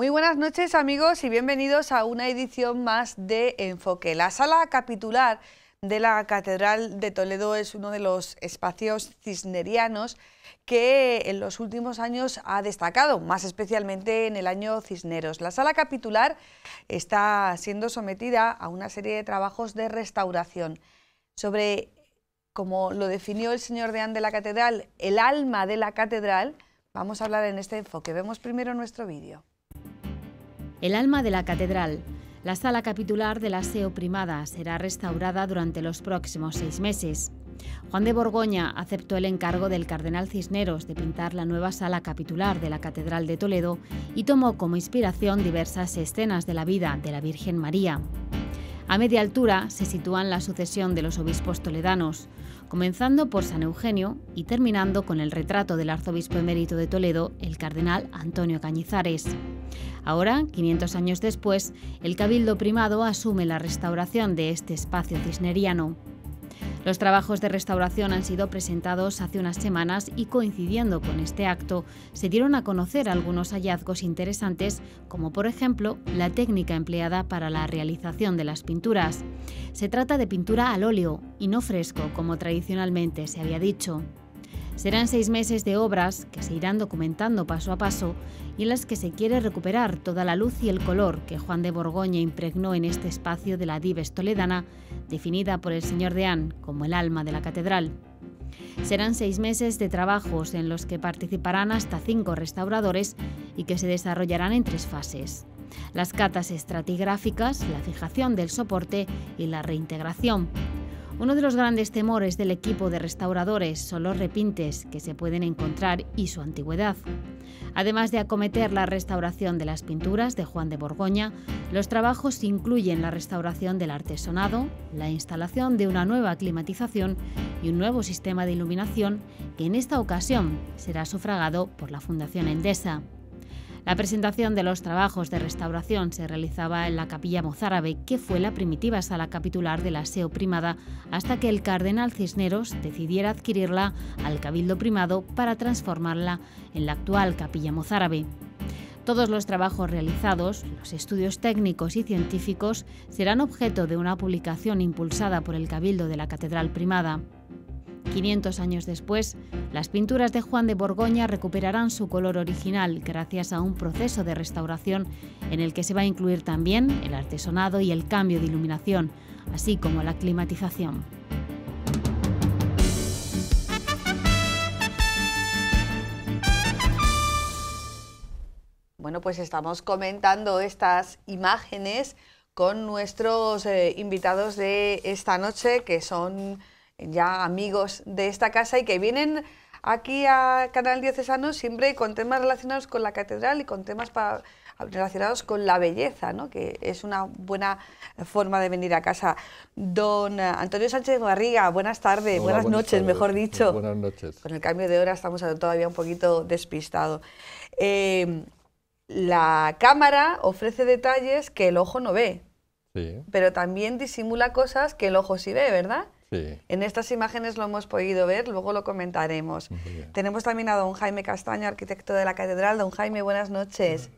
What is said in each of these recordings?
Muy buenas noches, amigos, y bienvenidos a una edición más de Enfoque. La sala capitular de la Catedral de Toledo es uno de los espacios cisnerianos que en los últimos años ha destacado, más especialmente en el año Cisneros. La sala capitular está siendo sometida a una serie de trabajos de restauración sobre, como lo definió el señor deán de la Catedral, el alma de la Catedral. Vamos a hablar en este enfoque. Vemos primero nuestro vídeo. El alma de la catedral. La sala capitular de la Seo Primada será restaurada durante los próximos 6 meses. Juan de Borgoña aceptó el encargo del cardenal Cisneros de pintar la nueva sala capitular de la Catedral de Toledo y tomó como inspiración diversas escenas de la vida de la Virgen María. A media altura se sitúan la sucesión de los obispos toledanos, comenzando por San Eugenio y terminando con el retrato del arzobispo emérito de Toledo, el cardenal Antonio Cañizares. Ahora, 500 años después, el Cabildo Primado asume la restauración de este espacio cisneriano. Los trabajos de restauración han sido presentados hace unas semanas y, coincidiendo con este acto, se dieron a conocer algunos hallazgos interesantes, como por ejemplo la técnica empleada para la realización de las pinturas. Se trata de pintura al óleo y no fresco, como tradicionalmente se había dicho. Serán 6 meses de obras que se irán documentando paso a paso y en las que se quiere recuperar toda la luz y el color que Juan de Borgoña impregnó en este espacio de la Dives toledana, definida por el señor deán como el alma de la catedral. Serán 6 meses de trabajos en los que participarán hasta 5 restauradores y que se desarrollarán en 3 fases: las catas estratigráficas, la fijación del soporte y la reintegración. Uno de los grandes temores del equipo de restauradores son los repintes que se pueden encontrar y su antigüedad. Además de acometer la restauración de las pinturas de Juan de Borgoña, los trabajos incluyen la restauración del artesonado, la instalación de una nueva climatización y un nuevo sistema de iluminación que en esta ocasión será sufragado por la Fundación Endesa. La presentación de los trabajos de restauración se realizaba en la Capilla Mozárabe, que fue la primitiva sala capitular de la Seo Primada, hasta que el cardenal Cisneros decidiera adquirirla al Cabildo Primado para transformarla en la actual Capilla Mozárabe. Todos los trabajos realizados, los estudios técnicos y científicos, serán objeto de una publicación impulsada por el Cabildo de la Catedral Primada. 500 años después, las pinturas de Juan de Borgoña recuperarán su color original gracias a un proceso de restauración en el que se va a incluir también el artesonado y el cambio de iluminación, así como la climatización. Bueno, pues estamos comentando estas imágenes con nuestros invitados de esta noche, que son ya amigos de esta casa y que vienen aquí a Canal Diocesano siempre con temas relacionados con la catedral y con temas relacionados con la belleza, ¿no? Que es una buena forma de venir a casa. Don Antonio Sánchez Garriga, buenas tardes, Hola, buenas noches, tardes. mejor dicho. Buenas noches. Con el cambio de hora estamos todavía un poquito despistados. La cámara ofrece detalles que el ojo no ve, Sí, pero también disimula cosas que el ojo sí ve, ¿verdad? sí. En estas imágenes lo hemos podido ver, luego lo comentaremos. Tenemos también a don Jaime Castaño, arquitecto de la catedral. Don Jaime, buenas noches.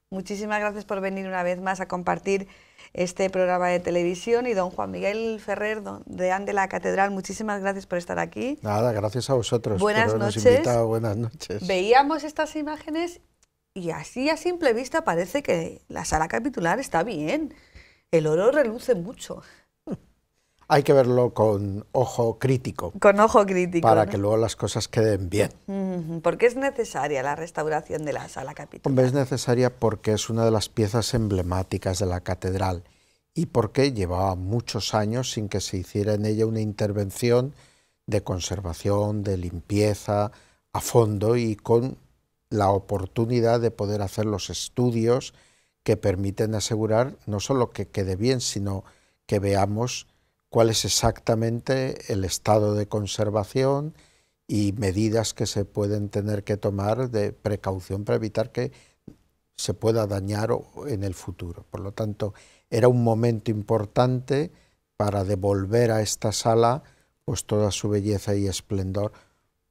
Muchísimas gracias por venir una vez más a compartir este programa de televisión. Y don Juan Miguel Ferrer, deán de la catedral, muchísimas gracias por estar aquí. Nada, gracias a vosotros Buenas por habernos noches. invitado. Buenas noches. Veíamos estas imágenes y así a simple vista parece que la sala capitular está bien. El oro reluce mucho. Hay que verlo con ojo crítico. Con ojo crítico, para ¿no? que luego las cosas queden bien. ¿Por qué es necesaria la restauración de la sala capitular? Hombre, es necesaria porque es una de las piezas emblemáticas de la catedral y porque llevaba muchos años sin que se hiciera en ella una intervención de conservación, de limpieza a fondo y con la oportunidad de poder hacer los estudios que permiten asegurar no solo que quede bien, sino que veamos cuál es exactamente el estado de conservación y medidas que se pueden tener que tomar de precaución para evitar que se pueda dañar en el futuro. Por lo tanto, era un momento importante para devolver a esta sala pues toda su belleza y esplendor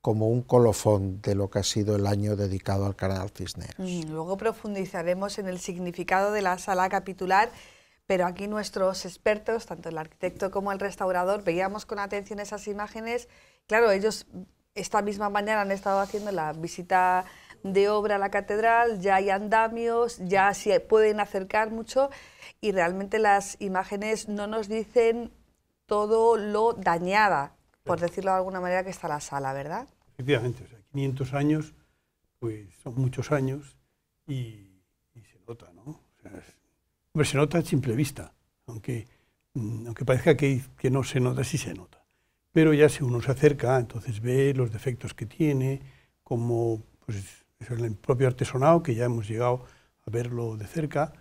como un colofón de lo que ha sido el año dedicado al cardenal Cisneros. Luego profundizaremos en el significado de la sala capitular, pero aquí nuestros expertos, tanto el arquitecto como el restaurador, veíamos con atención esas imágenes. Claro, ellos esta misma mañana han estado haciendo la visita de obra a la catedral, ya hay andamios, ya se pueden acercar mucho y realmente las imágenes no nos dicen todo lo dañada, por decirlo de alguna manera, que está la sala, ¿verdad? Efectivamente, o sea, 500 años, pues son muchos años y se nota, ¿no? O sea, hombre, se nota a simple vista, aunque parezca que no se nota, sí se nota. Pero ya si uno se acerca, entonces ve los defectos que tiene, como pues, es el propio artesonado, que ya hemos llegado a verlo de cerca,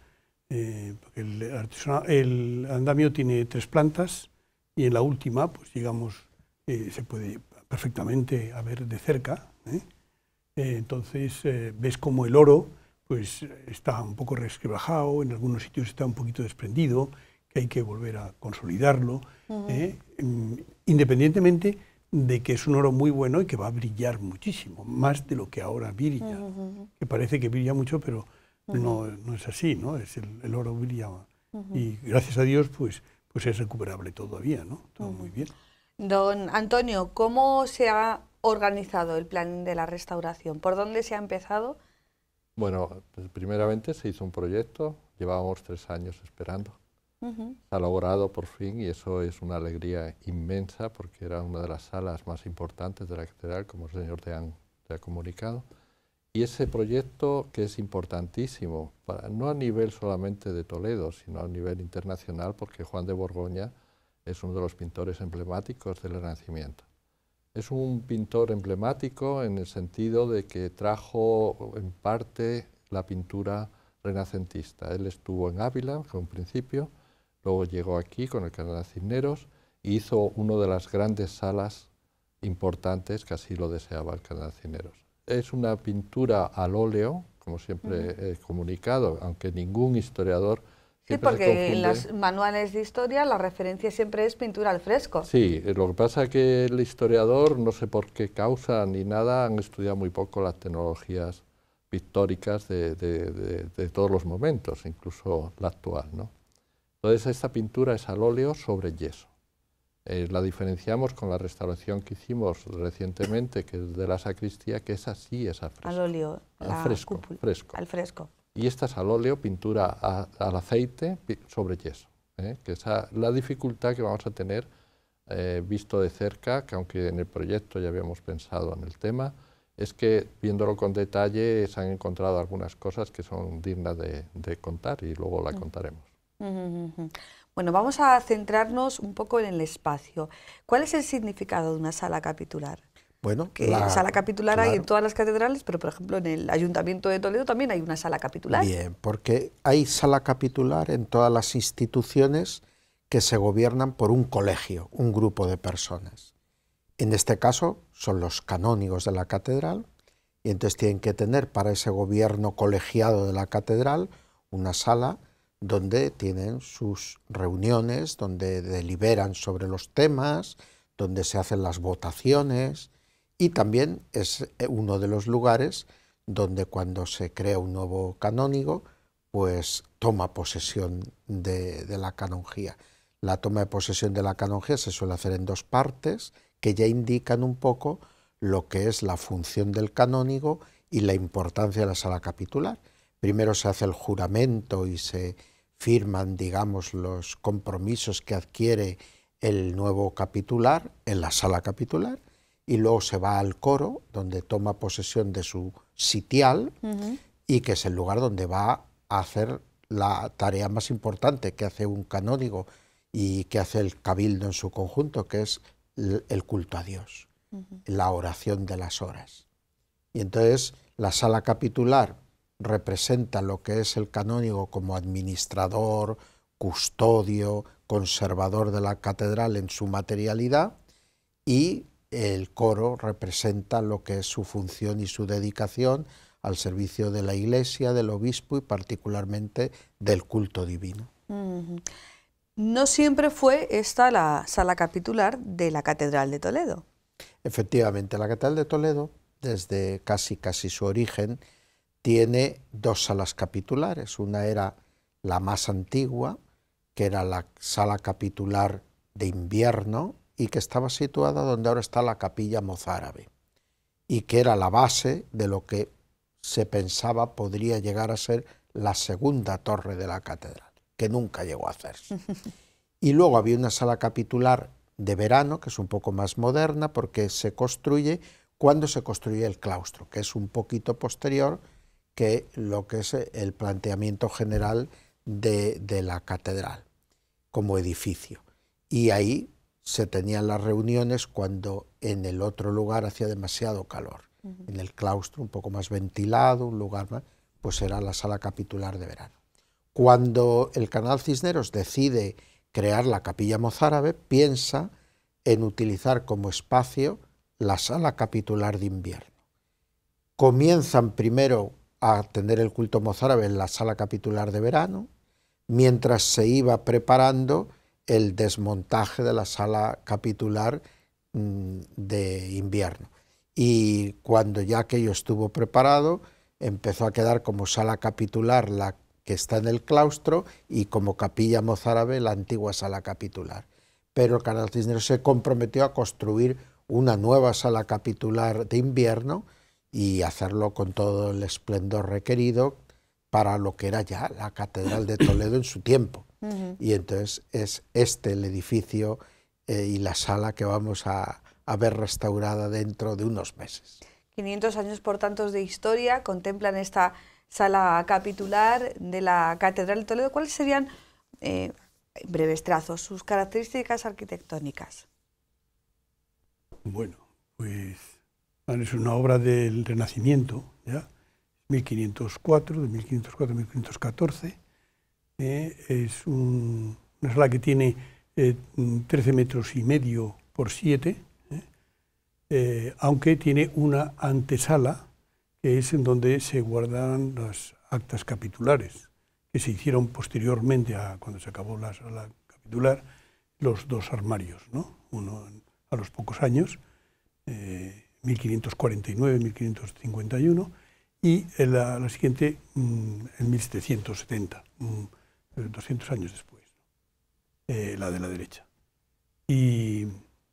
porque el andamio tiene 3 plantas y en la última, pues digamos, se puede perfectamente ver de cerca. Entonces ves como el oro pues, está un poco resquebrajado, en algunos sitios está un poquito desprendido, que hay que volver a consolidarlo, independientemente de que es un oro muy bueno y que va a brillar muchísimo, más de lo que ahora brilla, que parece que brilla mucho, pero no es así, ¿no? El oro brilla y gracias a Dios pues es recuperable todavía, ¿no? Todo muy bien. Don Antonio, ¿cómo se ha organizado el plan de la restauración? ¿Por dónde se ha empezado? Bueno, pues primeramente se hizo un proyecto, llevábamos 3 años esperando. Se ha logrado por fin y eso es una alegría inmensa porque era una de las salas más importantes de la catedral, como el señor te ha comunicado. Y ese proyecto que es importantísimo, no a nivel solamente de Toledo, sino a nivel internacional, porque Juan de Borgoña es uno de los pintores emblemáticos del Renacimiento. Es un pintor emblemático en el sentido de que trajo en parte la pintura renacentista. Él estuvo en Ávila en un principio, luego llegó aquí con el cardenal Cisneros y hizo una de las grandes salas importantes que así lo deseaba el cardenal Cisneros. Es una pintura al óleo, como siempre he comunicado, aunque ningún historiador... Sí, porque en los manuales de historia la referencia siempre es pintura al fresco. Sí, lo que pasa es que el historiador, no sé por qué causa ni nada, han estudiado muy poco las tecnologías pictóricas de todos los momentos, incluso la actual, ¿no? Entonces esta pintura es al óleo sobre yeso. La diferenciamos con la restauración que hicimos recientemente, que es de la sacristía, que esa sí es al fresco. Al óleo, al fresco, al fresco. Y esta es al óleo, pintura al aceite sobre yeso, que es la dificultad que vamos a tener visto de cerca, que aunque en el proyecto ya habíamos pensado en el tema, es que viéndolo con detalle se han encontrado algunas cosas que son dignas de contar y luego la contaremos. Bueno, vamos a centrarnos un poco en el espacio. ¿Cuál es el significado de una sala capitular? Bueno, que sala capitular hay en todas las catedrales, pero por ejemplo en el Ayuntamiento de Toledo también hay una sala capitular. Bien, porque hay sala capitular en todas las instituciones que se gobiernan por un colegio, un grupo de personas. En este caso son los canónigos de la catedral y entonces tienen que tener para ese gobierno colegiado de la catedral una sala donde tienen sus reuniones, donde deliberan sobre los temas, donde se hacen las votaciones. Y también es uno de los lugares donde cuando se crea un nuevo canónigo, pues toma posesión de la canonjía. La toma de posesión de la canonjía se suele hacer en 2 partes que ya indican un poco lo que es la función del canónigo y la importancia de la sala capitular. Primero se hace el juramento y se firman, digamos, los compromisos que adquiere el nuevo capitular en la sala capitular. Y luego se va al coro, donde toma posesión de su sitial, y que es el lugar donde va a hacer la tarea más importante que hace un canónigo y que hace el cabildo en su conjunto, que es el culto a Dios, la oración de las horas. Y entonces la sala capitular representa lo que es el canónigo como administrador, custodio, conservador de la catedral en su materialidad, y el coro representa lo que es su función y su dedicación al servicio de la Iglesia, del obispo y particularmente del culto divino. No siempre fue esta la sala capitular de la Catedral de Toledo. Efectivamente, la Catedral de Toledo, desde casi su origen, tiene dos salas capitulares. Una era la más antigua, que era la sala capitular de invierno y que estaba situada donde ahora está la capilla mozárabe, y que era la base de lo que se pensaba podría llegar a ser la segunda torre de la catedral, que nunca llegó a hacerse. Y luego había una sala capitular de verano, que es un poco más moderna, porque se construye cuando se construye el claustro, que es un poquito posterior que lo que es el planteamiento general de la catedral como edificio. Y ahí se tenían las reuniones cuando en el otro lugar hacía demasiado calor. En el claustro, un poco más ventilado, un lugar más, pues era la sala capitular de verano. Cuando el cardenal Cisneros decide crear la capilla mozárabe, piensa en utilizar como espacio la sala capitular de invierno. Comienzan primero a tener el culto mozárabe en la sala capitular de verano, mientras se iba preparando el desmontaje de la sala capitular de invierno. Y cuando ya aquello estuvo preparado, empezó a quedar como sala capitular la que está en el claustro y como capilla mozárabe la antigua sala capitular. Pero el cardenal Cisneros se comprometió a construir una nueva sala capitular de invierno y hacerlo con todo el esplendor requerido para lo que era ya la Catedral de Toledo en su tiempo. Y entonces es este el edificio y la sala que vamos a ver restaurada dentro de unos meses. 500 años, por tanto, de historia contemplan esta sala capitular de la Catedral de Toledo. ¿Cuáles serían, breves trazos, sus características arquitectónicas? Bueno, pues es una obra del Renacimiento, ¿ya? 1504, de 1504 a 1514. Es una sala que tiene 13 metros y medio por 7, aunque tiene una antesala, que es en donde se guardan las actas capitulares, que se hicieron posteriormente a cuando se acabó la sala capitular, los dos armarios, ¿no? Uno a los pocos años, 1549, 1551, y la siguiente en 1770, 200 años después, la de la derecha. Y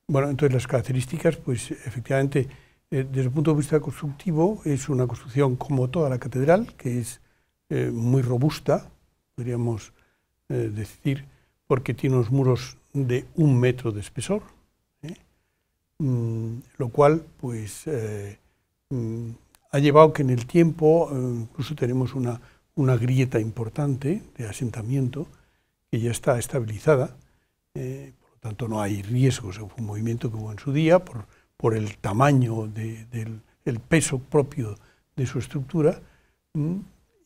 bueno, entonces las características, pues efectivamente, desde el punto de vista constructivo, es una construcción como toda la catedral, que es muy robusta, podríamos decir, porque tiene unos muros de 1 metro de espesor, lo cual pues ha llevado que en el tiempo incluso tenemos una grieta importante de asentamiento que ya está estabilizada, por lo tanto no hay riesgos, fue un movimiento que hubo en su día por el tamaño del peso propio de su estructura,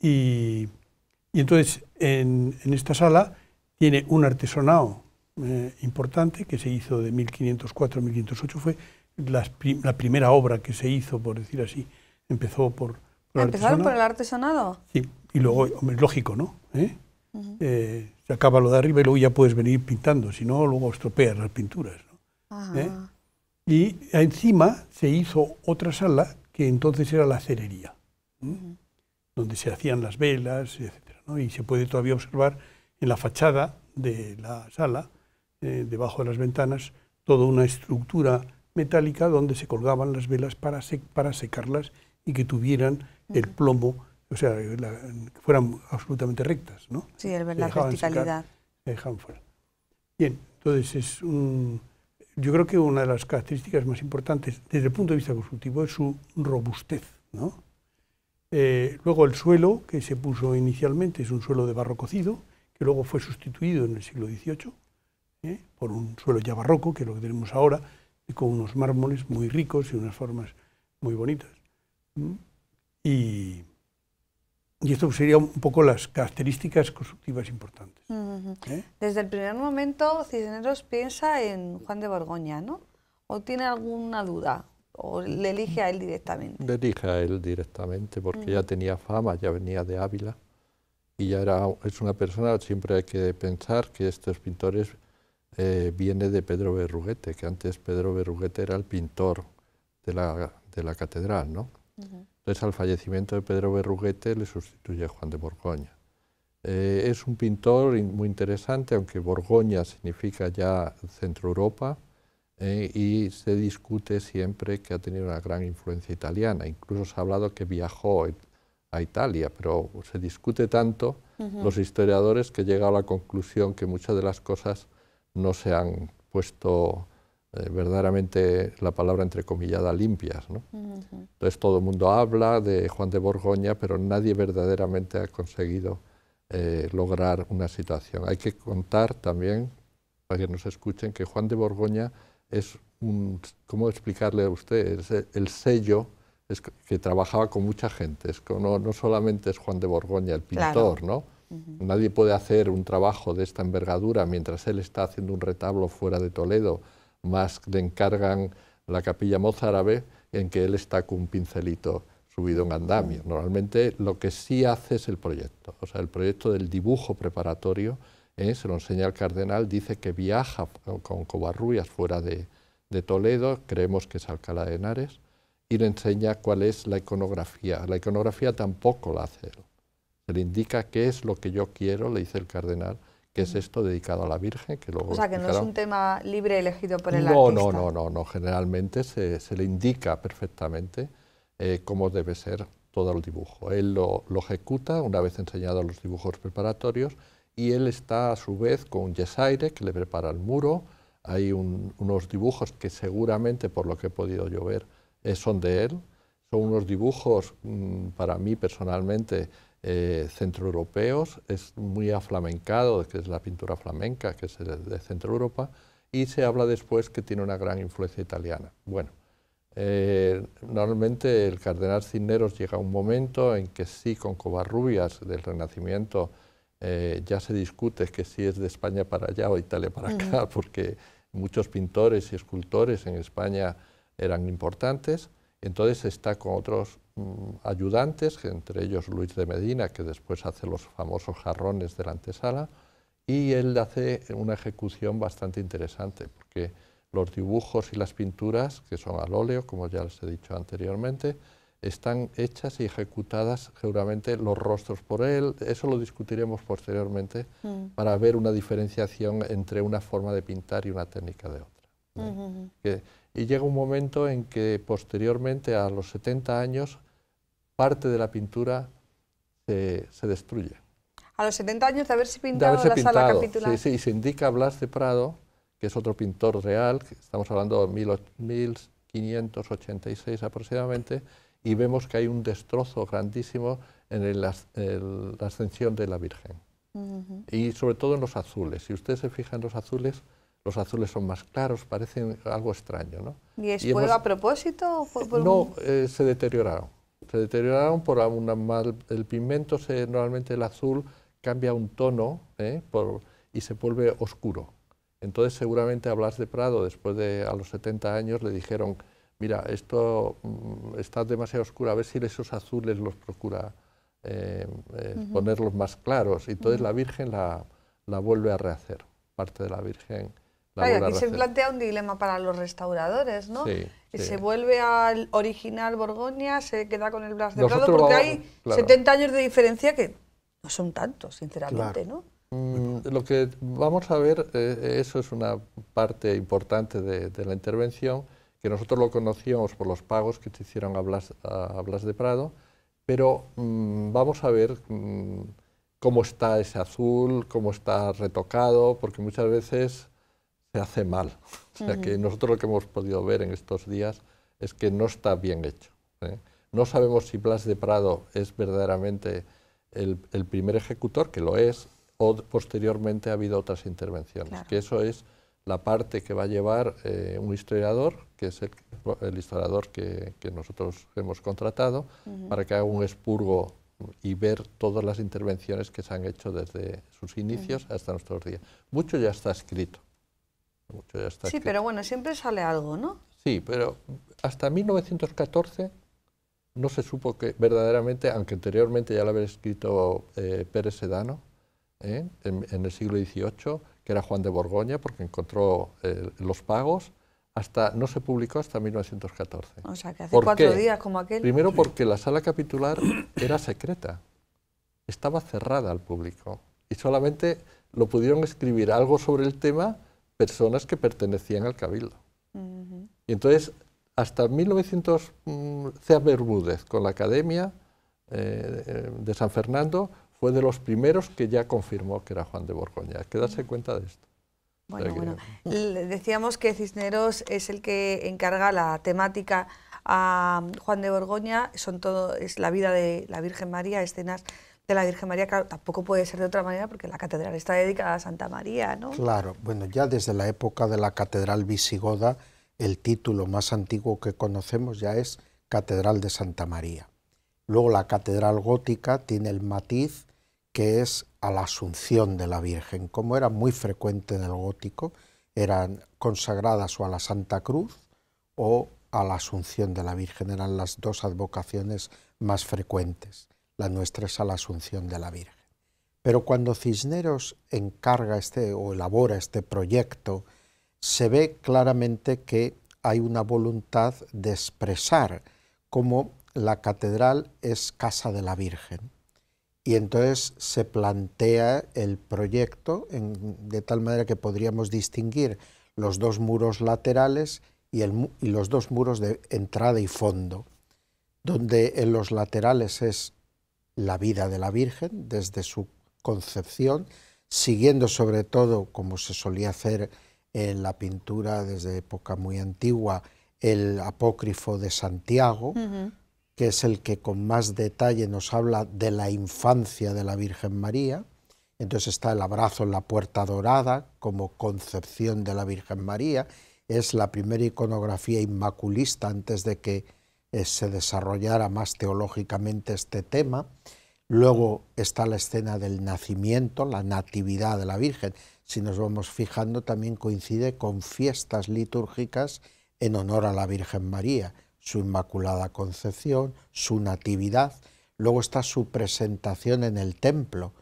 y entonces en esta sala tiene un artesonado importante que se hizo de 1504 a 1508, fue la primera obra que se hizo, por decir así, empezó por ¿Empezaron por el artesonado? Sí, y luego, hombre, es lógico, ¿no? Se acaba lo de arriba y luego ya puedes venir pintando, si no, luego estropeas las pinturas, ¿no? Y encima se hizo otra sala que entonces era la cerería, donde se hacían las velas, etcétera, ¿no? Y se puede todavía observar en la fachada de la sala, debajo de las ventanas, toda una estructura metálica donde se colgaban las velas para secarlas y que tuvieran el plomo, o sea, que fueran absolutamente rectas, ¿no? Sí, la verticalidad. Se dejaban fuera. Bien, entonces yo creo que una de las características más importantes desde el punto de vista constructivo es su robustez, ¿no? Luego el suelo que se puso inicialmente es un suelo de barro cocido, que luego fue sustituido en el siglo XVIII por un suelo ya barroco, que es lo que tenemos ahora, con unos mármoles muy ricos y unas formas muy bonitas. Y esto sería un poco las características constructivas importantes. Desde el primer momento Cisneros piensa en Juan de Borgoña, ¿no? ¿O tiene alguna duda? ¿O le elige a él directamente? Le elige a él directamente porque ya tenía fama, ya venía de Ávila y ya es una persona, siempre hay que pensar que estos pintores viene de Pedro Berruguete, que antes Pedro Berruguete era el pintor de la catedral, ¿no? Entonces, al fallecimiento de Pedro Berruguete le sustituye Juan de Borgoña. Es un pintor muy interesante, aunque Borgoña significa ya Centro Europa, y se discute siempre que ha tenido una gran influencia italiana. Incluso se ha hablado que viajó a Italia, pero se discute tanto los historiadores que llega a la conclusión que muchas de las cosas no se han puesto verdaderamente, la palabra entrecomillada, limpias, ¿no? Entonces todo el mundo habla de Juan de Borgoña, pero nadie verdaderamente ha conseguido lograr una situación. Hay que contar también, para que nos escuchen, que Juan de Borgoña es ¿cómo explicarle a usted? Es el sello que trabajaba con mucha gente. No solamente es Juan de Borgoña el pintor, claro, ¿no? Nadie puede hacer un trabajo de esta envergadura mientras él está haciendo un retablo fuera de Toledo, más le encargan la capilla mozárabe, en que él está con un pincelito subido en andamio. Normalmente lo que sí hace es el proyecto, o sea, el proyecto del dibujo preparatorio, se lo enseña al cardenal, dice que viaja con Covarrubias fuera de Toledo, creemos que es Alcalá de Henares, y le enseña cuál es la iconografía. La iconografía tampoco la hace él. Se le indica qué es lo que yo quiero, le dice el cardenal, que es esto dedicado a la Virgen. Que luego o sea, que no es un tema libre elegido por el artista. No, generalmente se le indica perfectamente cómo debe ser todo el dibujo. Él lo ejecuta una vez enseñados los dibujos preparatorios, y él está a su vez con un yesaire que le prepara el muro. Hay unos dibujos que seguramente, por lo que he podido yo ver, son de él. Son unos dibujos, para mí personalmente, centroeuropeos. Es muy aflamencado, que es la pintura flamenca, que es de Centro Europa, y se habla después que tiene una gran influencia italiana. Bueno, normalmente el cardenal Cisneros llega a un momento en que sí, con Covarrubias del Renacimiento, ya se discute que si es de España para allá o Italia para acá, porque muchos pintores y escultores en España eran importantes. Entonces está con otros ayudantes, entre ellos Luis de Medina, que después hace los famosos jarrones de la antesala, y él hace una ejecución bastante interesante, porque los dibujos y las pinturas, que son al óleo, como ya les he dicho anteriormente, están hechas y ejecutadas seguramente los rostros por él. Eso lo discutiremos posteriormente para ver una diferenciación entre una forma de pintar y una técnica de otra. Y llega un momento en que posteriormente, a los 70 años, parte de la pintura se destruye. A los 70 años de haberse pintado la sala capitular. Sí, se indica a Blas de Prado, que es otro pintor real, que estamos hablando de 1586 aproximadamente, y vemos que hay un destrozo grandísimo en la ascensión de la Virgen. Y sobre todo en los azules. Si usted se fija en los azules son más claros, parecen algo extraño, ¿no? ¿Y fue a propósito? No, se deterioraron. Se deterioraron por el pigmento, normalmente el azul cambia un tono y se vuelve oscuro. Entonces seguramente a Blas de Prado, después a los 70 años, le dijeron: mira, esto está demasiado oscuro, a ver si esos azules los procura ponerlos más claros. Y entonces la Virgen la vuelve a rehacer, parte de la Virgen. Claro, aquí se plantea un dilema para los restauradores, ¿no? Sí, se vuelve al original Borgoña, se queda con el Blas de Prado, porque hay 70 años de diferencia que no son tantos, sinceramente, ¿no? Lo que vamos a ver, eso es una parte importante de la intervención, que nosotros lo conocíamos por los pagos que se hicieron a Blas de Prado, pero vamos a ver cómo está ese azul, cómo está retocado, porque muchas veces se hace mal. O sea, que nosotros lo que hemos podido ver en estos días es que no está bien hecho. No sabemos si Blas de Prado es verdaderamente el primer ejecutor, que lo es, o posteriormente ha habido otras intervenciones, claro, que eso es la parte que va a llevar un historiador, que es el historiador que nosotros hemos contratado, para que haga un expurgo y ver todas las intervenciones que se han hecho desde sus inicios hasta nuestros días. Mucho ya está escrito. Sí, pero bueno, siempre sale algo, ¿no? Sí, pero hasta 1914 no se supo que verdaderamente, aunque anteriormente ya lo había escrito Pérez Sedano, en el siglo XVIII, que era Juan de Borgoña, porque encontró los pagos, no se publicó hasta 1914. O sea, que hace ¿Por 4 qué? días como aquel. Primero porque la sala capitular era secreta, estaba cerrada al público y solamente lo pudieron escribir algo sobre el tema personas que pertenecían al Cabildo. Y entonces, hasta 1900, C.A. Bermúdez, con la Academia de San Fernando, fue de los primeros que ya confirmó que era Juan de Borgoña. Hay que darse cuenta de esto. Bueno, decíamos que Cisneros es el que encarga la temática a Juan de Borgoña, es la vida de la Virgen María, escenas de la Virgen María. Claro, tampoco puede ser de otra manera porque la catedral está dedicada a Santa María, ¿no? Claro, bueno, ya desde la época de la catedral visigoda, el título más antiguo que conocemos ya es Catedral de Santa María. Luego la catedral gótica tiene el matiz que es a la Asunción de la Virgen. Como era muy frecuente en el gótico, eran consagradas o a la Santa Cruz o a la Asunción de la Virgen, eran las dos advocaciones más frecuentes. La nuestra es a la Asunción de la Virgen. Pero cuando Cisneros encarga o elabora este proyecto, se ve claramente que hay una voluntad de expresar cómo la catedral es casa de la Virgen. Y entonces se plantea el proyecto de tal manera que podríamos distinguir los dos muros laterales y los dos muros de entrada y fondo, donde en los laterales es la vida de la Virgen desde su concepción, siguiendo sobre todo, como se solía hacer en la pintura desde época muy antigua, el apócrifo de Santiago, que es el que con más detalle nos habla de la infancia de la Virgen María. Entonces está el abrazo en la puerta dorada como concepción de la Virgen María. Es la primera iconografía inmaculista antes de que se desarrollara más teológicamente este tema. Luego está la escena del nacimiento, la natividad de la Virgen. Si nos vamos fijando, también coincide con fiestas litúrgicas en honor a la Virgen María, su Inmaculada Concepción, su natividad. Luego está su presentación en el templo,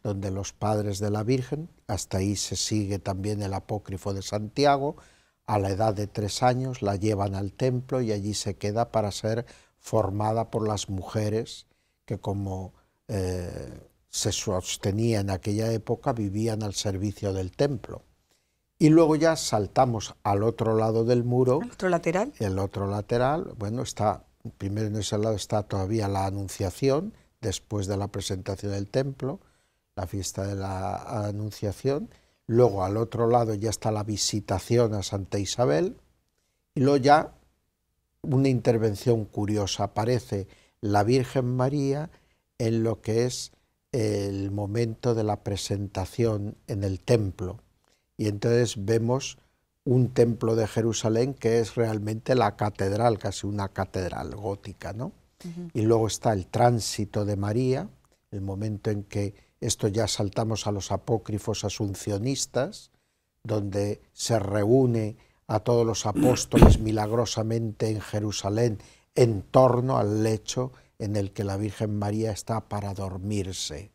donde los padres de la Virgen, hasta ahí se sigue también el apócrifo de Santiago, a la edad de 3 años la llevan al templo y allí se queda para ser formada por las mujeres que, como se sostenía en aquella época, vivían al servicio del templo. Y luego ya saltamos al otro lado del muro. ¿El otro lateral? El otro lateral, bueno, primero en ese lado está todavía la Anunciación, después de la presentación del templo, la fiesta de la Anunciación. Luego al otro lado ya está la visitación a Santa Isabel. Y luego ya una intervención curiosa, aparece la Virgen María en lo que es el momento de la presentación en el templo. Y entonces vemos un templo de Jerusalén que es realmente la catedral, casi una catedral gótica, ¿no? Y luego está el tránsito de María, el momento en que esto ya saltamos a los apócrifos asuncionistas, donde se reúne a todos los apóstoles milagrosamente en Jerusalén en torno al lecho en el que la Virgen María está para dormirse.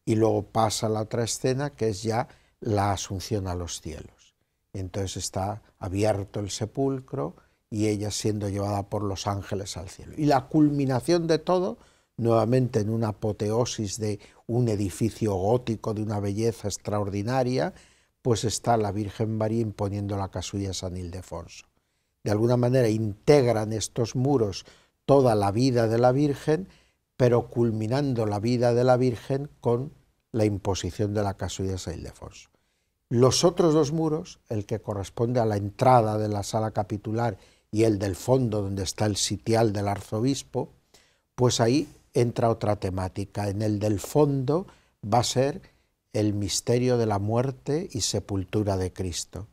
Y luego pasa la otra escena que es ya la asunción a los cielos. Entonces está abierto el sepulcro y ella siendo llevada por los ángeles al cielo. Y la culminación de todo, nuevamente en una apoteosis de un edificio gótico de una belleza extraordinaria, pues está la Virgen María imponiendo la casulla a San Ildefonso. De alguna manera integran estos muros toda la vida de la Virgen, pero culminando la vida de la Virgen con la imposición de la casulla a San Ildefonso. Los otros dos muros, el que corresponde a la entrada de la sala capitular y el del fondo donde está el sitial del arzobispo, pues ahí entra otra temática. En el del fondo va a ser el misterio de la muerte y sepultura de Cristo,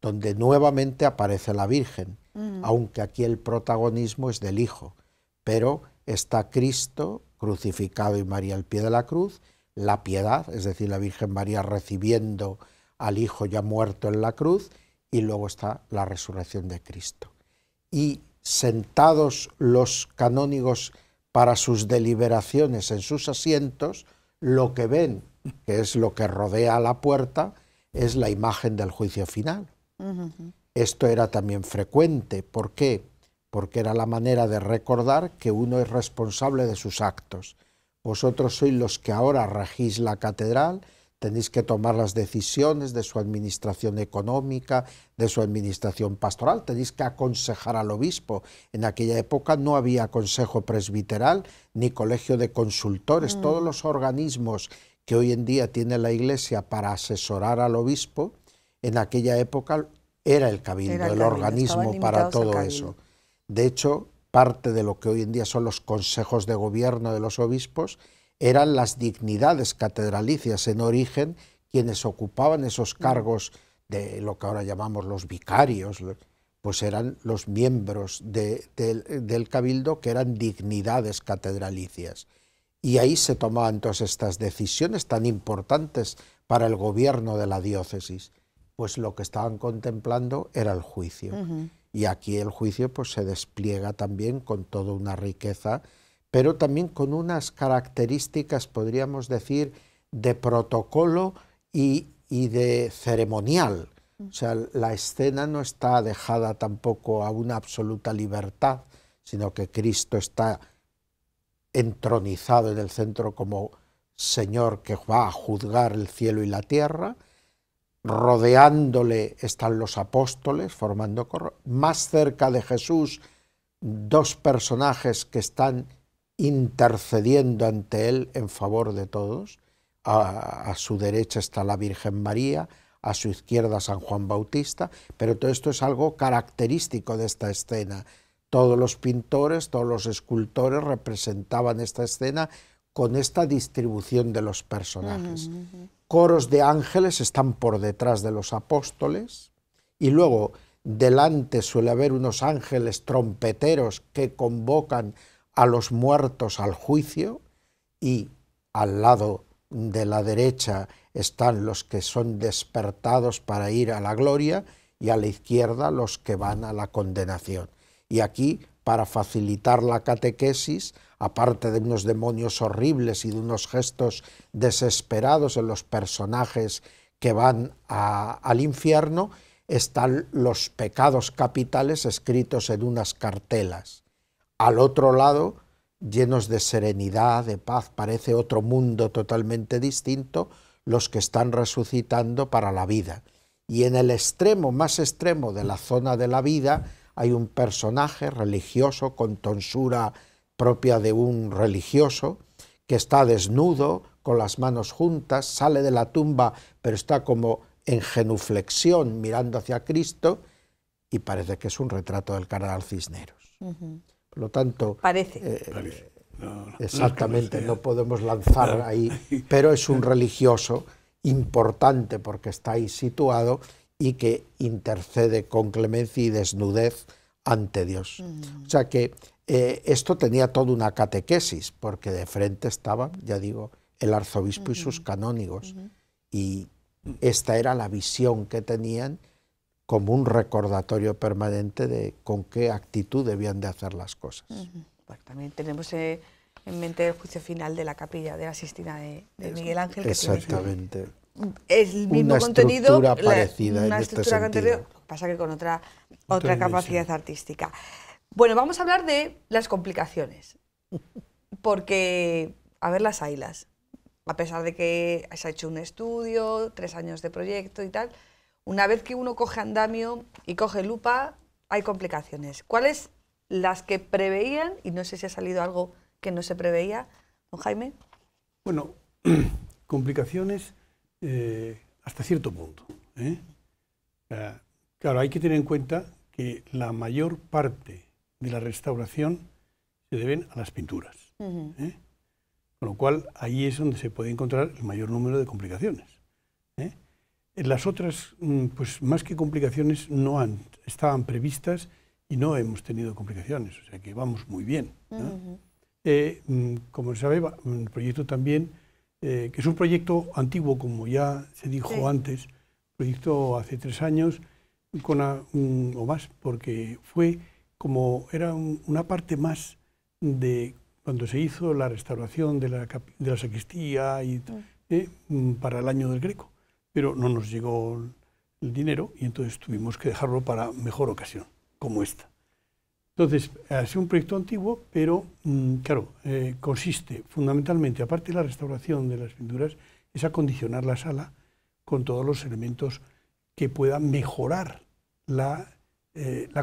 donde nuevamente aparece la Virgen, aunque aquí el protagonismo es del Hijo, pero está Cristo crucificado y María al pie de la cruz, la piedad, es decir, la Virgen María recibiendo al Hijo ya muerto en la cruz, y luego está la resurrección de Cristo. Y sentados los canónigos para sus deliberaciones en sus asientos, lo que ven, que es lo que rodea a la puerta, es la imagen del juicio final. esto era también frecuente. ¿Por qué? Porque era la manera de recordar que uno es responsable de sus actos. Vosotros sois los que ahora regís la catedral, tenéis que tomar las decisiones de su administración económica, de su administración pastoral, tenéis que aconsejar al obispo. En aquella época no había consejo presbiteral ni colegio de consultores. Todos los organismos que hoy en día tiene la Iglesia para asesorar al obispo, en aquella época era el cabildo, el organismo para todo eso. De hecho, parte de lo que hoy en día son los consejos de gobierno de los obispos eran las dignidades catedralicias. En origen, quienes ocupaban esos cargos de lo que ahora llamamos los vicarios, pues eran los miembros del cabildo, que eran dignidades catedralicias. Y ahí se tomaban todas estas decisiones tan importantes para el gobierno de la diócesis. Pues lo que estaban contemplando era el juicio. Y aquí el juicio pues se despliega también con toda una riqueza, pero también con unas características, podríamos decir, de protocolo y de ceremonial. O sea, la escena no está dejada tampoco a una absoluta libertad, sino que Cristo está entronizado en el centro como Señor que va a juzgar el cielo y la tierra. Rodeándole están los apóstoles, formando más cerca de Jesús dos personajes que están intercediendo ante él en favor de todos. A su derecha está la Virgen María, a su izquierda San Juan Bautista, pero todo esto es algo característico de esta escena. Todos los pintores, todos los escultores representaban esta escena con esta distribución de los personajes. Coros de ángeles están por detrás de los apóstoles y luego delante suele haber unos ángeles trompeteros que convocan a los muertos al juicio, y al lado de la derecha están los que son despertados para ir a la gloria y a la izquierda los que van a la condenación. Y aquí, para facilitar la catequesis, aparte de unos demonios horribles y de unos gestos desesperados en los personajes que van al infierno, están los pecados capitales escritos en unas cartelas. Al otro lado, llenos de serenidad, de paz, parece otro mundo totalmente distinto, los que están resucitando para la vida. Y en el extremo, más extremo de la zona de la vida, hay un personaje religioso con tonsura propia de un religioso, que está desnudo, con las manos juntas, sale de la tumba, pero está como en genuflexión mirando hacia Cristo, y parece que es un retrato del cardenal Cisneros. Por lo tanto, parece. Exactamente, no podemos lanzar ahí, pero es un religioso importante porque está ahí situado y que intercede con clemencia y desnudez ante Dios. O sea que esto tenía toda una catequesis, porque de frente estaban, ya digo, el arzobispo y sus canónigos, y esta era la visión que tenían como un recordatorio permanente de con qué actitud debían de hacer las cosas. Pues también tenemos en mente el juicio final de la capilla de la Sixtina de Miguel Ángel, que exactamente. Es el mismo una contenido, estructura parecida una en estructura este sentido. Lo que pasa que con otra capacidad artística. Bueno, vamos a hablar de las complicaciones, porque, a ver, las haylas. A pesar de que se ha hecho un estudio, 3 años de proyecto y tal, una vez que uno coge andamio y coge lupa, hay complicaciones. ¿Cuáles las que preveían? Y no sé si ha salido algo que no se preveía, don Jaime. Bueno, complicaciones hasta cierto punto. Claro, hay que tener en cuenta que la mayor parte de la restauración se deben a las pinturas. Con lo cual, ahí es donde se puede encontrar el mayor número de complicaciones. Las otras, pues más que complicaciones, estaban previstas y no hemos tenido complicaciones, o sea que vamos muy bien, ¿no? Como se sabe, el proyecto también, que es un proyecto antiguo, como ya se dijo antes, proyecto hace 3 años o más, porque fue como era una parte más de cuando se hizo la restauración de la sacristía y, para el año del Greco, pero no nos llegó el dinero y entonces tuvimos que dejarlo para mejor ocasión, como esta. Entonces, es un proyecto antiguo, pero claro, consiste fundamentalmente, aparte de la restauración de las pinturas, es acondicionar la sala con todos los elementos que puedan mejorar la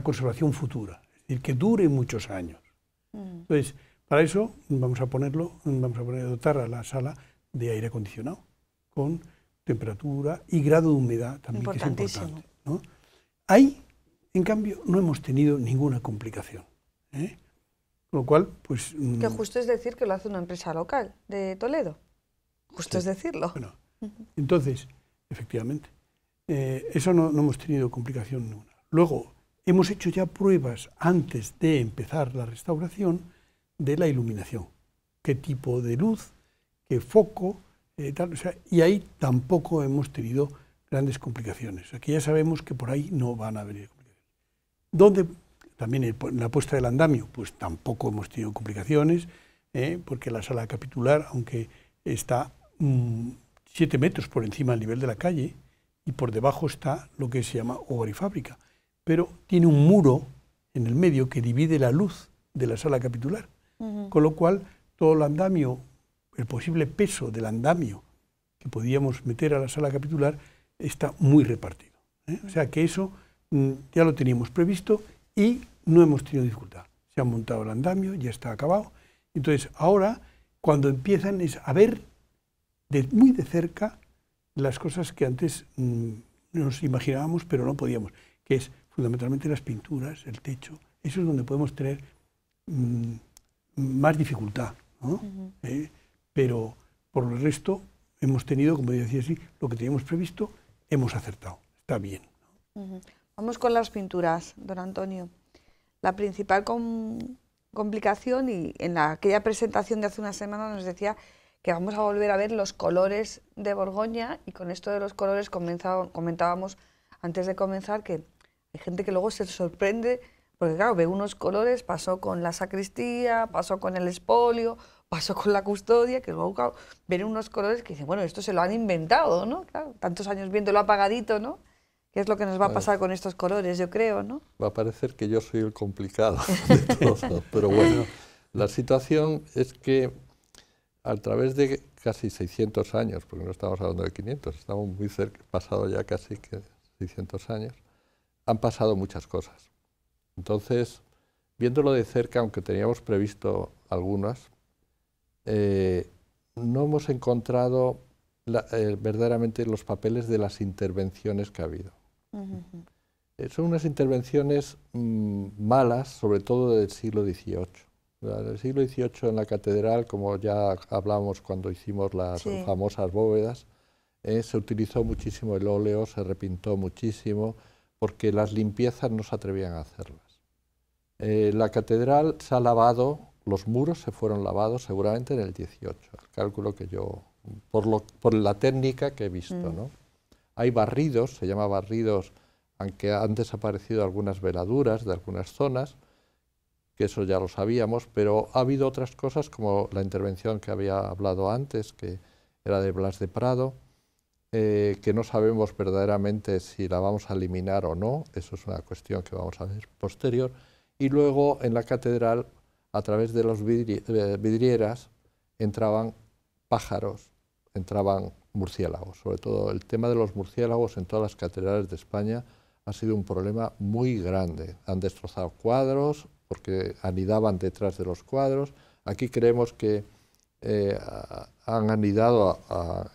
conservación futura, es decir, que dure muchos años. Entonces, para eso vamos a dotar a la sala de aire acondicionado, con temperatura y grado de humedad también, que es importante, ¿no? Ahí, en cambio, no hemos tenido ninguna complicación, ¿eh? Con lo cual, pues... Que justo es decir que lo hace una empresa local de Toledo. Justo es decirlo. Bueno, entonces, efectivamente, eso no hemos tenido complicación ninguna. Luego, hemos hecho ya pruebas antes de empezar la restauración de la iluminación. Qué tipo de luz, qué foco, tal, o sea, y ahí tampoco hemos tenido grandes complicaciones. Aquí ya sabemos que por ahí no van a venir complicaciones. Donde también en la puesta del andamio, pues tampoco hemos tenido complicaciones, porque la sala capitular, aunque está 7 metros por encima del nivel de la calle, y por debajo está lo que se llama hogar y fábrica, pero tiene un muro en el medio que divide la luz de la sala capitular, con lo cual todo el andamio, el posible peso del andamio que podíamos meter a la sala capitular está muy repartido, O sea que eso ya lo teníamos previsto y no hemos tenido dificultad. Se ha montado el andamio, ya está acabado. Entonces ahora, cuando empiezan es a ver muy de cerca las cosas que antes nos imaginábamos pero no podíamos, que es fundamentalmente las pinturas, el techo. Eso es donde podemos tener más dificultad, ¿no? Pero por el resto hemos tenido, como decía así, lo que teníamos previsto, hemos acertado, está bien, ¿no? Vamos con las pinturas, don Antonio. La principal complicación, y en aquella presentación de hace una semana nos decía que vamos a volver a ver los colores de Borgoña, y con esto de los colores comentábamos antes de comenzar que hay gente que luego se sorprende, porque claro, ve unos colores, pasó con la sacristía, pasó con el expolio, pasó con la custodia, que luego claro, ven unos colores que dicen, bueno, esto se lo han inventado, ¿no? Claro, tantos años viéndolo apagadito, ¿no? ¿Qué es lo que nos va a pasar con estos colores, yo creo, ¿no? Va a parecer que yo soy el complicado de todos, pero bueno, la situación es que a través de casi 600 años, porque no estamos hablando de 500, estamos muy cerca, pasado ya casi que 600 años, han pasado muchas cosas. Entonces, viéndolo de cerca, aunque teníamos previsto algunas, no hemos encontrado verdaderamente los papeles de las intervenciones que ha habido. Son unas intervenciones malas, sobre todo del siglo XVIII. En el siglo XVIII en la catedral, como ya hablamos cuando hicimos las famosas bóvedas, se utilizó muchísimo el óleo, se repintó muchísimo, porque las limpiezas no se atrevían a hacerlas. La catedral se ha lavado, los muros se fueron lavados seguramente en el XVIII, el cálculo que yo, por la técnica que he visto, ¿no? Hay barridos, se llama barridos, aunque han desaparecido algunas veladuras de algunas zonas, que eso ya lo sabíamos, pero ha habido otras cosas como la intervención que había hablado antes, que era de Blas de Prado, que no sabemos verdaderamente si la vamos a eliminar o no, eso es una cuestión que vamos a ver posterior, y luego en la catedral, a través de las vidrieras, entraban pájaros, entraban murciélagos. Sobre todo el tema de los murciélagos en todas las catedrales de España ha sido un problema muy grande. Han destrozado cuadros porque anidaban detrás de los cuadros. Aquí creemos que han anidado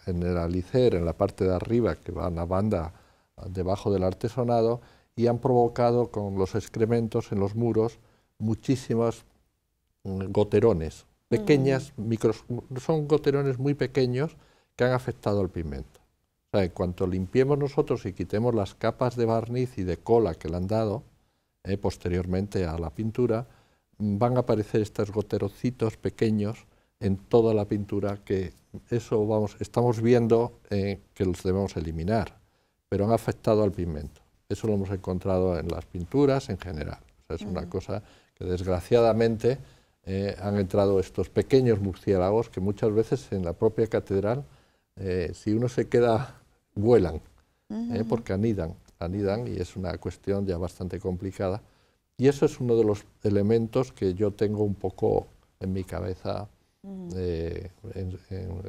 en el alicer, en la parte de arriba, que va a la banda debajo del artesonado, y han provocado con los excrementos en los muros muchísimos goterones, pequeñas, son goterones muy pequeños que han afectado al pigmento. O sea, en cuanto limpiemos nosotros y quitemos las capas de barniz y de cola que le han dado posteriormente a la pintura, van a aparecer estos goterocitos pequeños en toda la pintura, que eso estamos viendo que los debemos eliminar, pero han afectado al pigmento. Eso lo hemos encontrado en las pinturas en general. O sea, es una cosa que desgraciadamente han entrado estos pequeños murciélagos que muchas veces en la propia catedral, si uno se queda, vuelan. porque anidan y es una cuestión ya bastante complicada. Y eso es uno de los elementos que yo tengo un poco en mi cabeza, en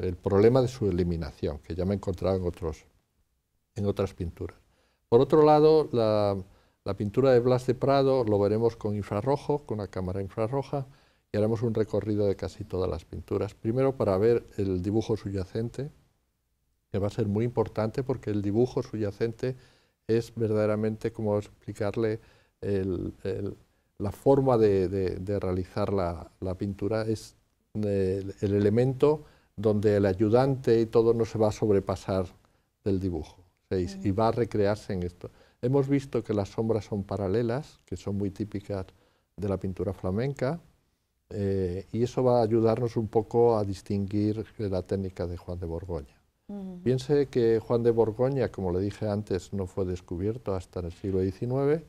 el problema de su eliminación, que ya me he encontrado en otras pinturas. Por otro lado, la pintura de Blas de Prado lo veremos con infrarrojo, con una cámara infrarroja, y haremos un recorrido de casi todas las pinturas. Primero para ver el dibujo subyacente, que va a ser muy importante porque el dibujo subyacente es verdaderamente, como explicarle, la forma de realizar la pintura es el elemento donde el ayudante y todo no se va a sobrepasar del dibujo, y va a recrearse en esto. Hemos visto que las sombras son paralelas, que son muy típicas de la pintura flamenca, y eso va a ayudarnos un poco a distinguir la técnica de Juan de Borgoña. Piense que Juan de Borgoña, como le dije antes, no fue descubierto hasta el siglo XIX,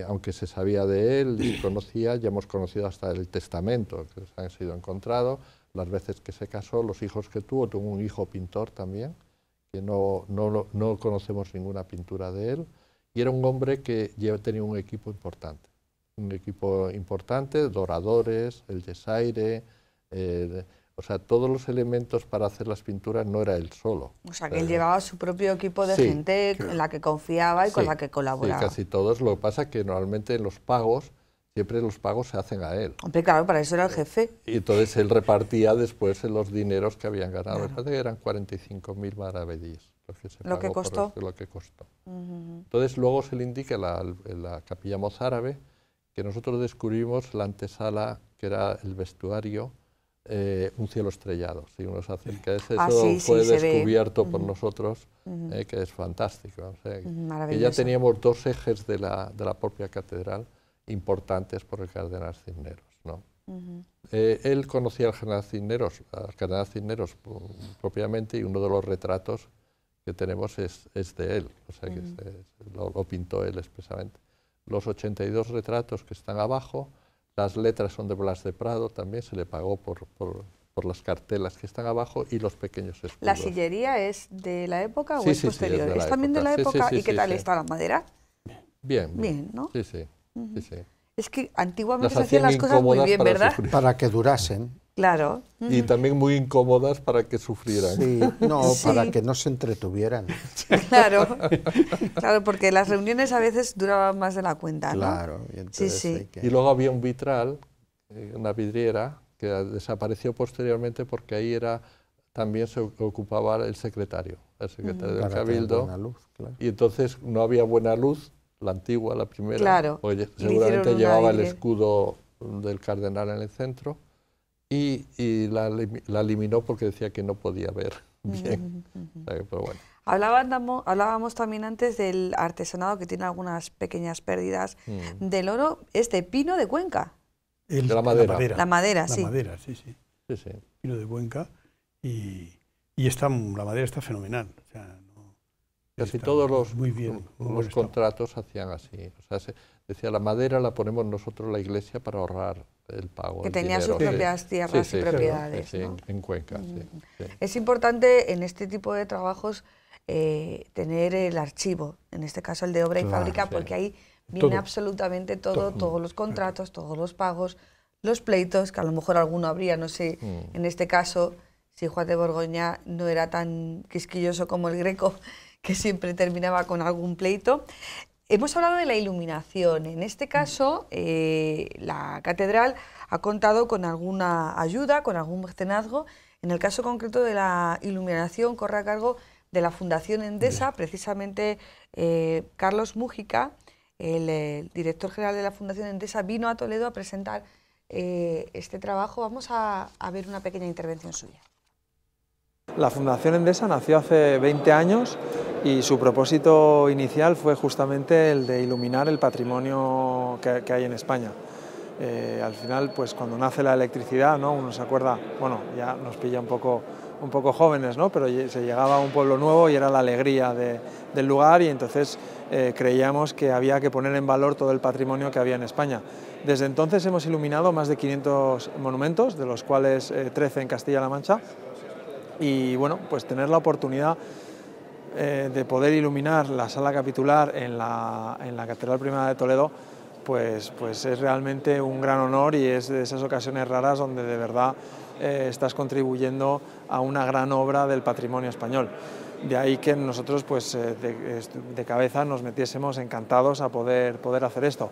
aunque se sabía de él y se conocía, ya hemos conocido hasta el testamento que han sido encontrados, las veces que se casó, los hijos que tuvo un hijo pintor también, que no conocemos ninguna pintura de él, y era un hombre que tenía un equipo importante, doradores, el yesaire, o sea, todos los elementos para hacer las pinturas no era él solo. O sea, que él llevaba su propio equipo de gente en la que confiaba y con la que colaboraba. Sí, casi todos. Lo que pasa es que normalmente en los pagos, siempre los pagos se hacen a él. Hombre, claro, para eso era el jefe. Y entonces él repartía después los dineros que habían ganado. Me parece que eran 45.000 maravedíes lo que costó. Entonces luego se le indica en la capilla mozárabe que nosotros descubrimos la antesala, que era el vestuario, un cielo estrellado. Si uno se acerca a ese, eso fue descubierto por nosotros, que es fantástico. O sea, que ya teníamos dos ejes de la propia catedral importantes por el cardenal Cisneros, ¿no? Él conocía al cardenal Cisneros propiamente, y uno de los retratos que tenemos es de él, o sea, que lo pintó él expresamente. Los 82 retratos que están abajo, las letras son de Blas de Prado, también se le pagó por las cartelas que están abajo, y los pequeños escudos. ¿La sillería es de la época o es posterior? Sí, ¿Es también de la época? Sí, ¿Y qué tal está la madera? Bien, ¿no? Sí. Es que antiguamente se hacían las cosas muy bien, ¿verdad? Para que durasen. Claro. Y también muy incómodas para que sufrieran. Sí, para que no se entretuvieran. Claro, porque las reuniones a veces duraban más de la cuenta, ¿no? Claro. Y entonces Y luego había un vitral, una vidriera, que desapareció posteriormente porque ahí también se ocupaba el secretario del Cabildo. Buena luz, claro. Y entonces no había buena luz, la antigua, la primera, claro, porque seguramente llevaba el escudo del cardenal en el centro, y la eliminó porque decía que no podía ver bien. O sea, pero bueno. Hablábamos también antes del artesanado, que tiene algunas pequeñas pérdidas. Del oro es de pino de Cuenca. De la madera. La madera, sí. La madera, sí. Pino de Cuenca, y la madera está fenomenal. O sea, casi todos los contratos se hacían así. O sea, decía, la madera la ponemos nosotros la iglesia para ahorrar el pago. Que tenía sus propias tierras y propiedades. Sí, ¿no? En Cuenca, sí. Es importante en este tipo de trabajos tener el archivo, en este caso el de obra y fábrica, porque ahí viene absolutamente todo, todos los contratos, todos los pagos, los pleitos, que a lo mejor alguno habría, no sé, en este caso, si Juan de Borgoña no era tan quisquilloso como el Greco, que siempre terminaba con algún pleito. Hemos hablado de la iluminación. En este caso, la catedral ha contado con alguna ayuda, con algún mecenazgo. En el caso concreto de la iluminación, corre a cargo de la Fundación Endesa, precisamente Carlos Mújica, el director general de la Fundación Endesa, vino a Toledo a presentar este trabajo. Vamos a ver una pequeña intervención suya. La Fundación Endesa nació hace 20 años y su propósito inicial fue justamente el de iluminar el patrimonio que hay en España. Al final, pues cuando nace la electricidad, ¿no? Uno se acuerda, bueno, ya nos pilla un poco jóvenes, ¿no? Pero se llegaba a un pueblo nuevo y era la alegría del lugar, y entonces creíamos que había que poner en valor todo el patrimonio que había en España. Desde entonces hemos iluminado más de 500 monumentos, de los cuales 13 en Castilla-La Mancha, y bueno, pues tener la oportunidad de poder iluminar la sala capitular en la Catedral Primada de Toledo, pues es realmente un gran honor y es de esas ocasiones raras donde de verdad estás contribuyendo a una gran obra del patrimonio español. De ahí que nosotros pues, de cabeza nos metiésemos encantados a poder hacer esto.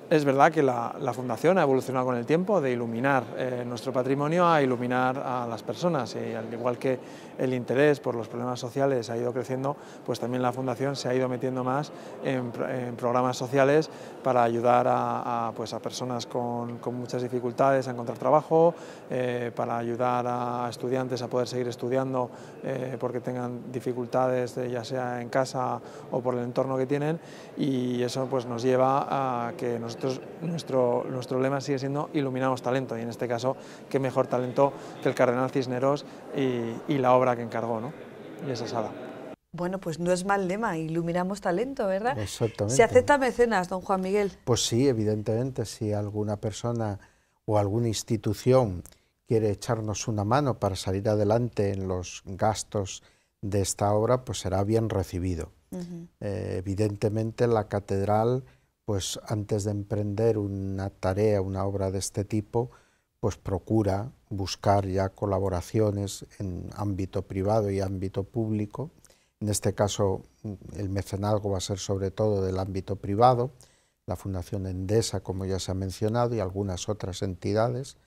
Es verdad que la Fundación ha evolucionado con el tiempo de iluminar nuestro patrimonio a iluminar a las personas, y al igual que el interés por los problemas sociales ha ido creciendo, pues también la Fundación se ha ido metiendo más en programas sociales para ayudar a personas con muchas dificultades a encontrar trabajo, para ayudar a estudiantes a poder seguir estudiando porque tengan dificultades ya sea en casa o por el entorno que tienen, y eso pues nos lleva a que nuestro lema sigue siendo iluminamos talento, y en este caso qué mejor talento que el Cardenal Cisneros y la obra que encargó, ¿no? Y esa sala. Bueno, pues no es mal lema, iluminamos talento, ¿verdad? Exactamente. ¿Se acepta mecenas, don Juan Miguel? Pues sí, evidentemente, si alguna persona o alguna institución quiere echarnos una mano para salir adelante en los gastos de esta obra, pues será bien recibido. Evidentemente la catedral, pues antes de emprender una tarea, una obra de este tipo, pues procura buscar ya colaboraciones en ámbito privado y ámbito público. En este caso el mecenazgo va a ser sobre todo del ámbito privado, la Fundación Endesa, como ya se ha mencionado, y algunas otras entidades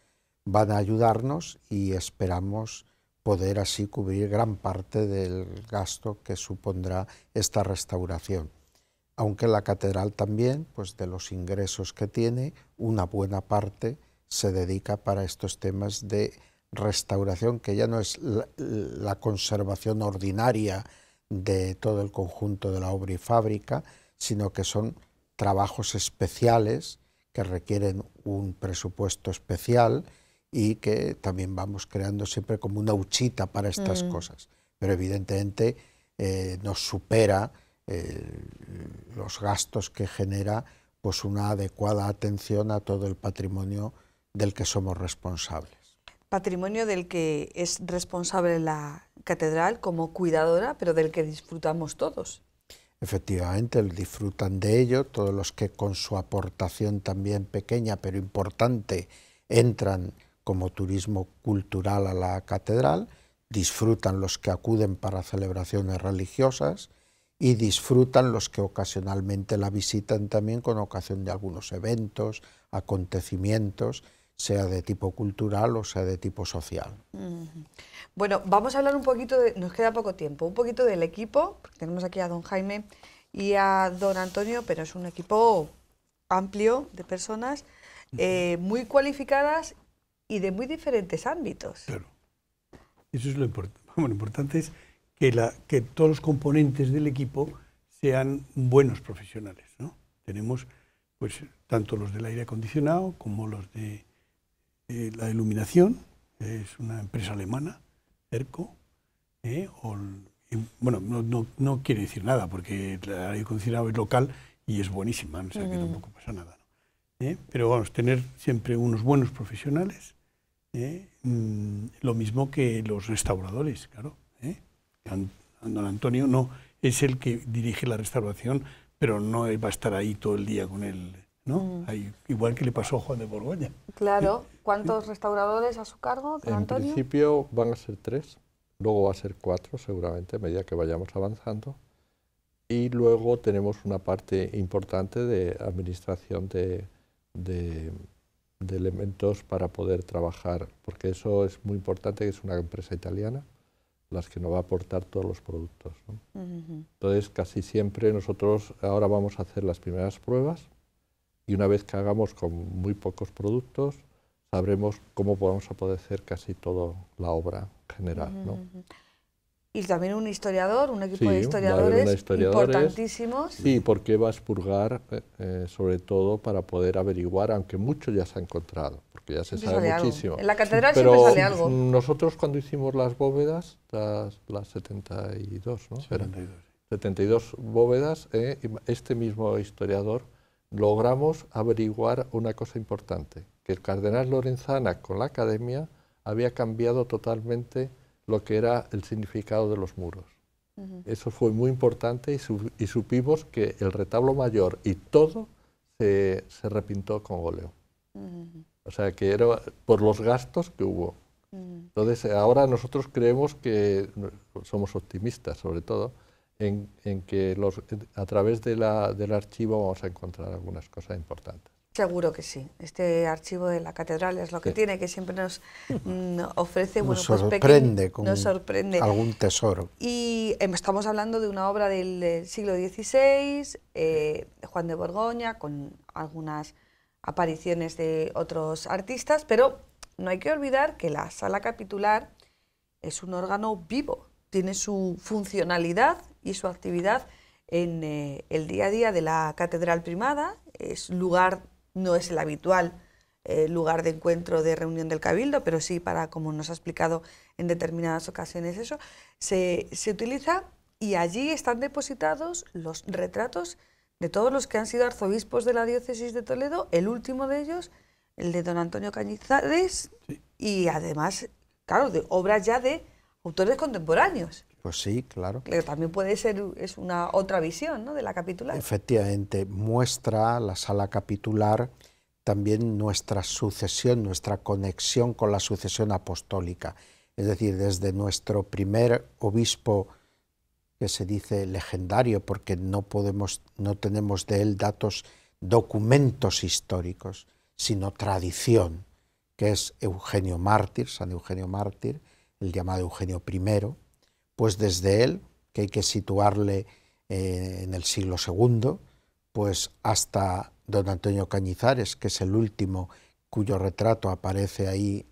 van a ayudarnos y esperamos poder así cubrir gran parte del gasto que supondrá esta restauración. Aunque la catedral también, pues de los ingresos que tiene, una buena parte se dedica para estos temas de restauración, que ya no es la conservación ordinaria de todo el conjunto de la obra y fábrica, sino que son trabajos especiales que requieren un presupuesto especial y que también vamos creando siempre como una huchita para estas cosas. Pero evidentemente nos supera los gastos que genera pues una adecuada atención a todo el patrimonio del que somos responsables. Patrimonio del que es responsable la catedral como cuidadora, pero del que disfrutamos todos. Efectivamente, disfrutan de ello todos los que con su aportación también pequeña pero importante entran como turismo cultural a la catedral, disfrutan los que acuden para celebraciones religiosas y disfrutan los que ocasionalmente la visitan también con ocasión de algunos eventos, acontecimientos, sea de tipo cultural o sea de tipo social. Bueno, vamos a hablar un poquito, nos queda poco tiempo, un poquito del equipo, porque tenemos aquí a don Jaime y a don Antonio, pero es un equipo amplio de personas muy cualificadas y de muy diferentes ámbitos. Claro. Eso es lo importante. Bueno, lo importante es que todos los componentes del equipo sean buenos profesionales, ¿no? Tenemos pues tanto los del aire acondicionado como los de la iluminación, es una empresa alemana, ERCO, bueno, no quiere decir nada porque el aire acondicionado es local y es buenísima, o sea que tampoco pasa nada, ¿no? Pero vamos, tener siempre unos buenos profesionales, lo mismo que los restauradores, claro. Don Antonio no es el que dirige la restauración, pero no va a estar ahí todo el día con él, ¿no? Igual que le pasó a Juan de Borgoña. Claro. ¿Cuántos restauradores a su cargo, don Antonio? En principio van a ser 3, luego va a ser 4 seguramente a medida que vayamos avanzando, y luego tenemos una parte importante de administración de elementos para poder trabajar, porque eso es muy importante, que es una empresa italiana las que nos va a aportar todos los productos, ¿no? Entonces casi siempre nosotros ahora vamos a hacer las primeras pruebas y una vez que hagamos con muy pocos productos sabremos cómo vamos a poder hacer casi toda la obra general, ¿no? Y también un historiador, un equipo de historiadores importantísimos. Sí, porque va a expurgar sobre todo para poder averiguar, aunque mucho ya se ha encontrado, porque ya Siempre se sabe sale muchísimo. Algo. En la catedral pero siempre sale algo. Nosotros cuando hicimos las bóvedas, las 72, ¿no? 72 bóvedas, este mismo historiador logramos averiguar una cosa importante, que el cardenal Lorenzana con la academia había cambiado totalmente lo que era el significado de los muros. Eso fue muy importante y supimos que el retablo mayor y todo se repintó con óleo. O sea, que era por los gastos que hubo. Entonces, ahora nosotros creemos que, somos optimistas sobre todo, en que a través del archivo vamos a encontrar algunas cosas importantes. Seguro que sí. Este archivo de la catedral es lo que tiene, que siempre nos ofrece, nos sorprende con algún tesoro. Y estamos hablando de una obra del siglo XVI, Juan de Borgoña, con algunas apariciones de otros artistas, pero no hay que olvidar que la sala capitular es un órgano vivo, tiene su funcionalidad y su actividad en el día a día de la Catedral Primada. No es el habitual lugar de encuentro, de reunión del Cabildo, pero sí para, como nos ha explicado en determinadas ocasiones eso, se utiliza, y allí están depositados los retratos de todos los que han sido arzobispos de la diócesis de Toledo, el último de ellos, el de don Antonio Cañizares, sí. Y además, claro, de obras ya de autores contemporáneos. Pues sí, claro. Que también puede ser, es una otra visión, ¿no?, de la capitular. Efectivamente, muestra la sala capitular también nuestra sucesión, nuestra conexión con la sucesión apostólica. Es decir, desde nuestro primer obispo, que se dice legendario porque no tenemos de él documentos históricos, sino tradición, que es Eugenio Mártir, San Eugenio Mártir, el llamado Eugenio I, pues desde él, que hay que situarle en el siglo II, pues hasta don Antonio Cañizares, que es el último cuyo retrato aparece ahí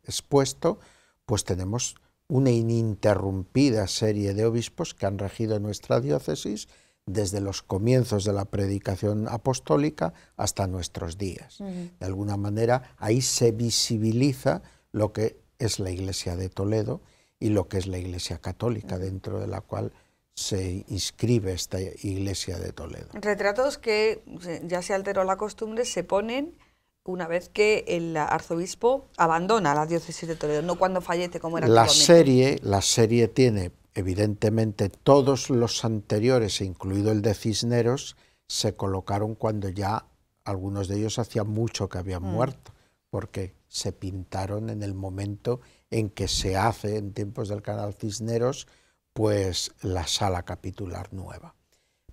expuesto, pues tenemos una ininterrumpida serie de obispos que han regido nuestra diócesis desde los comienzos de la predicación apostólica hasta nuestros días. De alguna manera, ahí se visibiliza lo que es la Iglesia de Toledo y lo que es la Iglesia católica, dentro de la cual se inscribe esta Iglesia de Toledo. Retratos que, ya se alteró la costumbre, se ponen una vez que el arzobispo abandona la diócesis de Toledo, no cuando fallece, como era antiguamente. La serie tiene, evidentemente, todos los anteriores, incluido el de Cisneros, se colocaron cuando ya algunos de ellos hacía mucho que habían muerto, porque se pintaron en el momento en que se hace, en tiempos del canal Cisneros, pues la sala capitular nueva.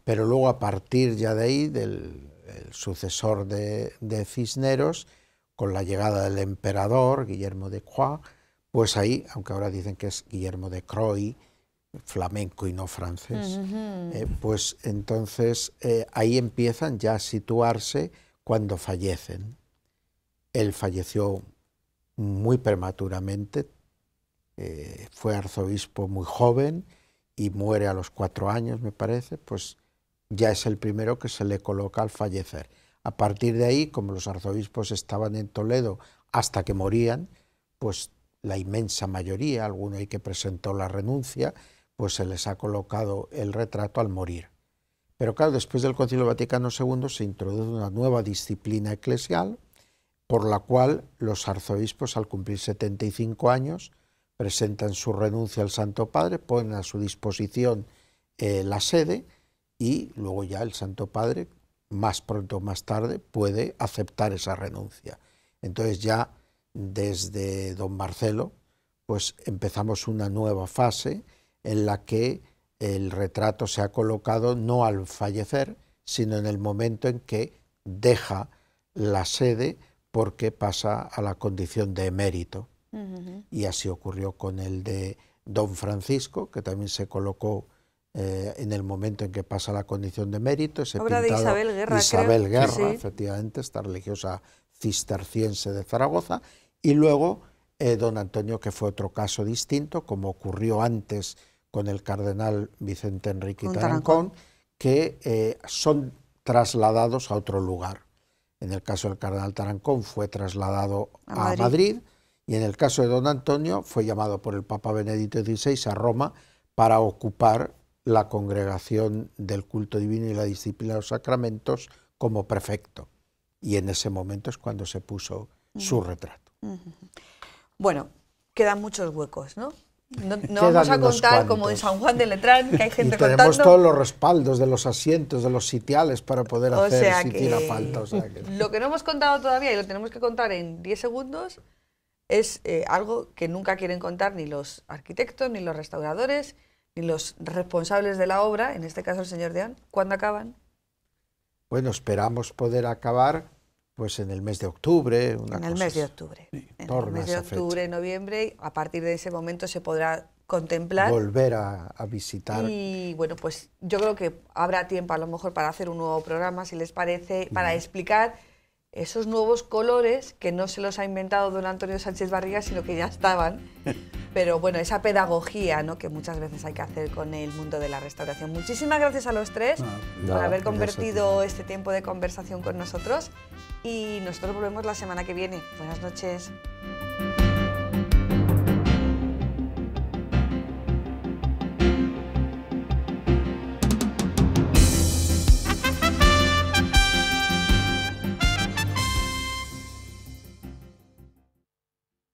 Pero luego, a partir ya de ahí, del sucesor de Cisneros, con la llegada del emperador Guillermo de Croix, pues ahí, aunque ahora dicen que es Guillermo de Croix, flamenco y no francés, pues entonces ahí empiezan ya a situarse cuando fallecen. Él falleció muy prematuramente, fue arzobispo muy joven y muere a los 4 años, me parece, pues ya es el primero que se le coloca al fallecer. A partir de ahí, como los arzobispos estaban en Toledo hasta que morían, pues la inmensa mayoría, alguno hay que presentó la renuncia, pues se les ha colocado el retrato al morir. Pero claro, después del Concilio Vaticano II se introduce una nueva disciplina eclesial, por la cual los arzobispos, al cumplir 75 años, presentan su renuncia al Santo Padre, ponen a su disposición la sede, y luego ya el Santo Padre, más pronto o más tarde, puede aceptar esa renuncia. Entonces ya desde don Marcelo, pues empezamos una nueva fase en la que el retrato se ha colocado no al fallecer, sino en el momento en que deja la sede, porque pasa a la condición de emérito. Y así ocurrió con el de don Francisco, que también se colocó en el momento en que pasa la condición de mérito. Obra de Isabel Guerra, Isabel creo. Guerra, Sí. efectivamente, esta religiosa cisterciense de Zaragoza. Y luego don Antonio, que fue otro caso distinto, como ocurrió antes con el cardenal Vicente Enrique Tarancón, que son trasladados a otro lugar. En el caso del cardenal Tarancón fue trasladado a Madrid, y en el caso de don Antonio fue llamado por el Papa Benedicto XVI a Roma para ocupar la congregación del culto divino y la disciplina de los sacramentos como prefecto. Y en ese momento es cuando se puso su retrato. Bueno, quedan muchos huecos, ¿no? No vamos a contar como en San Juan de Letrán, que hay gente y tenemos contando. todos los respaldos de los asientos, de los sitiales para poder O hacer sea si que tira falta. O sea que... Lo que no hemos contado todavía y lo tenemos que contar en 10 segundos es algo que nunca quieren contar ni los arquitectos, ni los restauradores, ni los responsables de la obra, en este caso el señor Deán. ¿Cuándo acaban? Bueno, esperamos poder acabar pues en el mes de octubre. En el mes de octubre. Sí. En Torna el mes de esa octubre, noviembre, y a partir de ese momento se podrá contemplar. Volver a visitar. Y bueno, pues yo creo que habrá tiempo a lo mejor para hacer un nuevo programa, si les parece, para explicar esos nuevos colores que no se los ha inventado don Antonio Sánchez Barriga, sino que ya estaban. Pero bueno, esa pedagogía, ¿no?, que muchas veces hay que hacer con el mundo de la restauración. Muchísimas gracias a los tres por haber convertido este tiempo de conversación con nosotros y nosotros volvemos la semana que viene. Buenas noches.